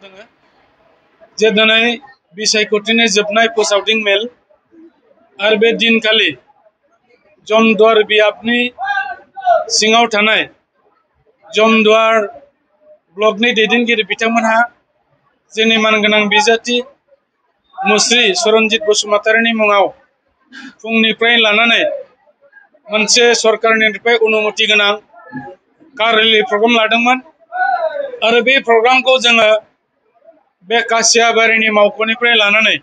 जे दिनै बिसायख'थिनि जोबनाय फोसावदिं मेल आरो बे दिनखालि जमदुवार बियाबनि सिङाव थानाय जमदुवार ब्लकनि दैदेनगिरि बिथांमोनहा जोंनि मानगोनां बिजाथि मुस्रि सरनजित बसुमतारीनि मुङाव फुंनिफ्राय लानानै मोनसे सरकारनिफ्राय अनुमति गोनां कार रेली प्रग्राम लादोंमोन आरो बे प्रग्रामखौ जोङो बे कासियाबारिनि मावख'निफ्राय लानानै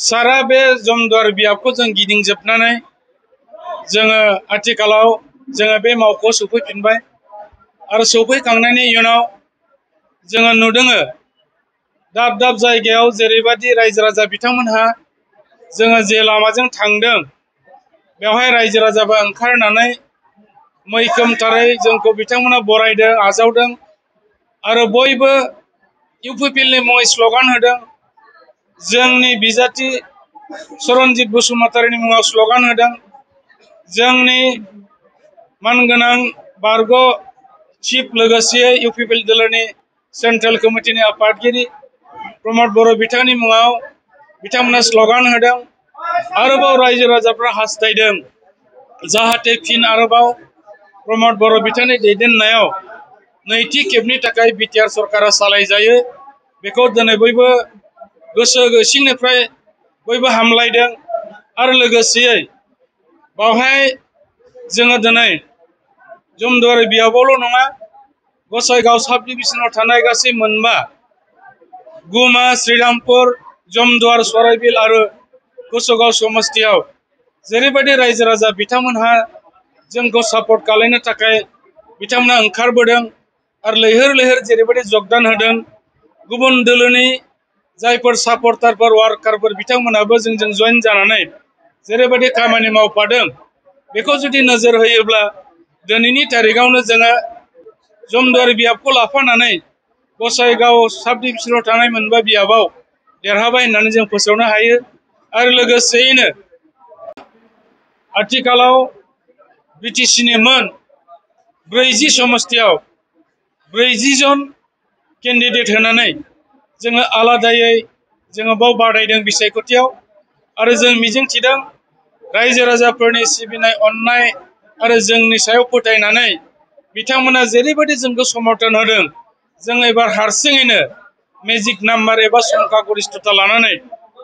सारा बे जमदुवार बियाबखौ जों गिदिंजोबनानै जोङो आथिखालाव जोङो बे मावख'आव सफैफिनबाय आरो सफैखांनायनि उनाव जोङो नुदों दाब दाब जायगायाव जेरैबायदि रायजो राजा बिथांमोनहा जोङो जे लामाजों थांदों बेवहाय रायजो राजाबा ओंखारनानै मैखोमथारै जोंखौ बिथांमोना बरायदों आजावदों आरो बयबो इउपिपिएलनि मुङै स्ल'गान होदों जोंनि बिजाथि सरनजित बसुमतारीनि मुङाव स्ल'गान होदों जोंनि मानगोनां बारग' चिफ लोगोसे इउपिपिएल दोलोनि सेन्ट्रेल कमिटिनि आफादगिरि प्रमद बर' बिथांनि मुङाव बिथांमोना स्ल'गान होदों आरोबाव रायजो राजाफ्रा हास्थायदों जाहाथे फिन आरोबाव प्रमद बर' बिथांनि दैदेननायाव नैथि खेबनि थाखाय बिटिआर सरकारा सालायजायो बेखौ दिनै बयबो गोसो सिंनिफ्राय बयबो हामलायदों आरो लोगोसेयै बावहाय जोङो दिनै जमदुवार बियाबावल' नङा गसाइगाव साब डिभिजनाव थानाय गासै मोनबा गुमा श्रीरामपुर जमदुवार सराइबिल आरो कुसुगाव समस्तियाव जेरैबायदि रायजो राजा बिथांमोनहा जोंखौ सापर्ट खालामनो थाखाय बिथांमोना ओंखारबोदों आरो लैहोर लैहोर जेरैबायदि जगदान होदों गुबुन दोलोनि जायफोर सापर्टारफोर वार्कारफोर बिथांमोनाबो जोंजों जइन जानानै जेरैबायदि खामानि मावफादों बेखौ जुदि नोजोर होयोब्ला दिनैनि तारिखआवनो जोङो जमदुवार बियाबखौ लाफानानै गसाइगाव साब डिभिजनाव थानाय मोनबा बियाबाव देरहाबाय होननानै जों फोसावनो हायो आरो लोगोसेयैनो आथिखालाव बिटिसिनि मोन 40 समस्तियाव 40 जन केन्डिडेट होनानै जोङो आलादायै जोङो बाव बादायदों बिसायख'थियाव आरो जों मिजिंथिदों रायजो राजाफोरनि सिबिनाय अननाय आरो जोंनि सायाव फोथायनानै बिथांमोना जेरैबायदि जोंखौ समर्थन होदों जों एबार हारसिङैनो मेजिक नाम्बार एबा संख्या गरिष्ठता लानानै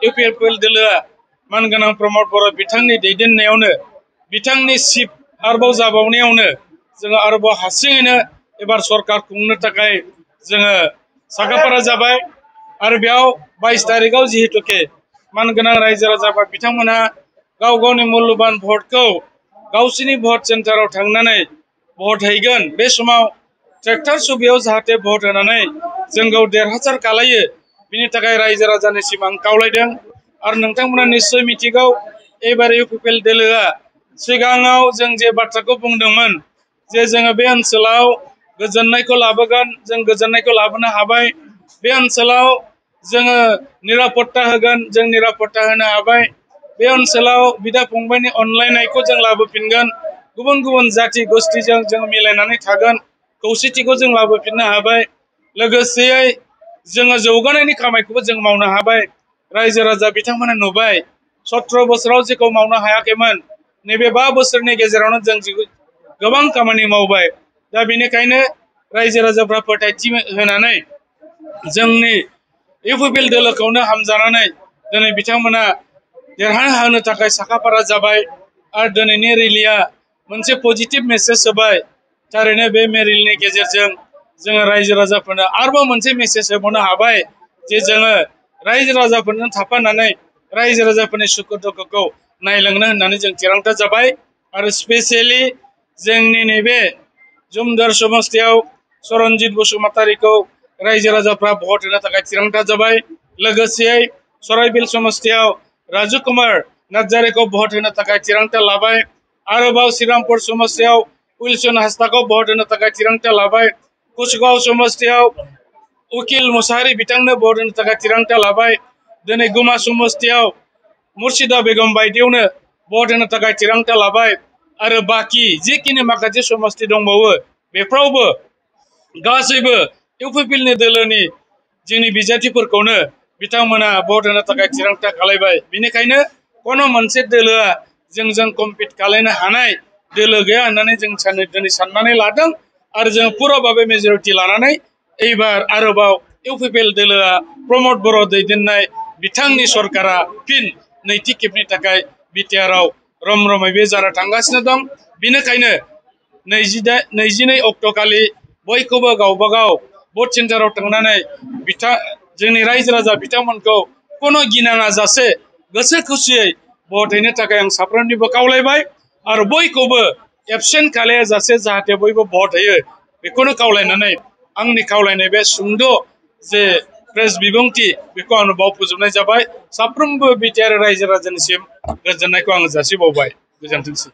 इउपिपिएल दोलोआ मानगोनां प्रमद बर' बिथांनि दैदेननायावनो बिथांनि सिफ आरोबाव जाबावनायावनो जोङो आरोबाव हारसिङैनो एबार सरकार खुंनो थाखाय जोङो साखाफारा जाबाय आरो बेयाव 22 तारिखआव जिहेतुके मानगोनां रायजो राजाफोर बिथांमोनहा गाव गावनि मुल्यबान भटखौ गावसिनि भट सेन्टाराव थांनानै भट हैगोन बे समाव ट्रेक्टर सुबियाव जाहाथे भट होनानै जोंखौ देरहासार खालायो बिनि थाखाय रायजो राजानिसिम आं खावलायदों आरो नोंथांमोना निश्चय मिथिगौ एबार इउपिपिएल दोलोआ सिगाङाव जों जे बाथ्राखौ बुंदोंमोन जे जोङो बे ओनसोलाव गोजोननायखौ लाबोगोन जों गोजोननायखौ लाबोनो हाबाय बे ओनसोलाव जोङो निरापत्ता होगोन जों निरापत्ता होनो हाबाय बे ओनसोलाव बिदा फंबायनि अनलायनायखौ जों लाबोफिनगोन गुबुन गुबुन जाति गोष्ठीजों जों मिलायनानै थागोन खौसेथिखौ जों लाबोफिननो हाबाय लोगोसेयै जोङो जौगानायनि खामानिखौबो जों मावनो हाबाय रायजो राजा बिथांमोना नुबाय 17 बोसोराव जेखौ मावनो हायाखैमोन नैबे 5 बोसोरनि गेजेरावनो जों गोबां खामानि मावबाय दा बेनिखायनो रायजो राजाफ्रा फोथायथि होनानै जोंनि इउपिपिएल दोलोखौनो हामजानानै दिनै बिथांमोना देरहाहोनो थाखाय साखाफारा जाबाय आरो दिनैनि रेलिया मोनसे पजिटिभ मेसेज होबाय थारैनो बे रेलिनि गेजेरजों जोङो रायजो राजाफोरनो आरोबाव मोनसे मेसेज होबावनो हाबाय जे जोङो रायजो राजाफोरजों थाफानानै रायजो राजाफोरनि सुखु दुखुखौ नायलांनो होननानै जों थिरांथा जाबाय आरो स्पेसियेलि जोंनि नैबे जमदुवार समस्तियाव सरनजित बसुमतारीखौ रायजो राजाफ्रा भट होनो थाखाय थिरांथा जाबाय लोगोसेयै सराइबिल समस्तियाव राजु कुमार नार्जारीखौ भट होनो थाखाय थिरांथा लाबाय आरोबाव श्रीरामपुर समस्तियाव उइलसन हांसदाखौ भट होनो थाखाय थिरांथा लाबाय कुसुगाव समस्तियाव उकिल मुसाहारि बिथांनो भट होनो थाखाय थिरांथा लाबाय दिनै गुमा समस्तियाव मुर्शिदा बेगम बायदियावनो भट होनो थाखाय थिरांथा लाबाय आरो बाखि जिखिनि माखासे समस्ति दंबावो बेफ्रावबो गासैबो इउपिपिएलनि दोलोनि जोंनि बिजाथिफोरखौनो बिथांमोना भट होनो थाखाय थिरांथा खालामबाय बेनिखायनो कोनो मोनसे दोलोआ जोंजों कम्पिट खालामनो हानाय दोलो गैया होननानै जों दिनै साननानै लादों आरो जों पुराभाबे मेजरिटि लानानै एबार आरोबाव इउपिपिएल दोलोआ प्रमद बर' दैदेननाय बिथांनि सरकारा फिन नैथि खेबनि थाखाय बिटिआरआव रम रमै बे जाना थांगासिनो दं बेनिखायनो 22 अक्ट'खालि बयखौबो गावबागाव भट सेन्टाराव थांनानै जोंनि रायजो राजा बिथांमोनखौ कोनो गिनाङा जासे गोसो खुसियै भट हैनो थाखाय आं साफ्रोमनिबो खावलायबाय आरो बयखौबो एबसेन्ट खालाया जासे जाहाथे बयबो भट होयो बेखौनो खावलायनानै आंनि खावलायनाय बे सुंद' जे प्रेस बिबुंथि बेखौ आं बाव फोजोबनाय जाबाय साफ्रोमबो बिटिआर रायजो राजानिसिम गोजोननायखौ आं जासिबावबाय गोजोनथोंसै।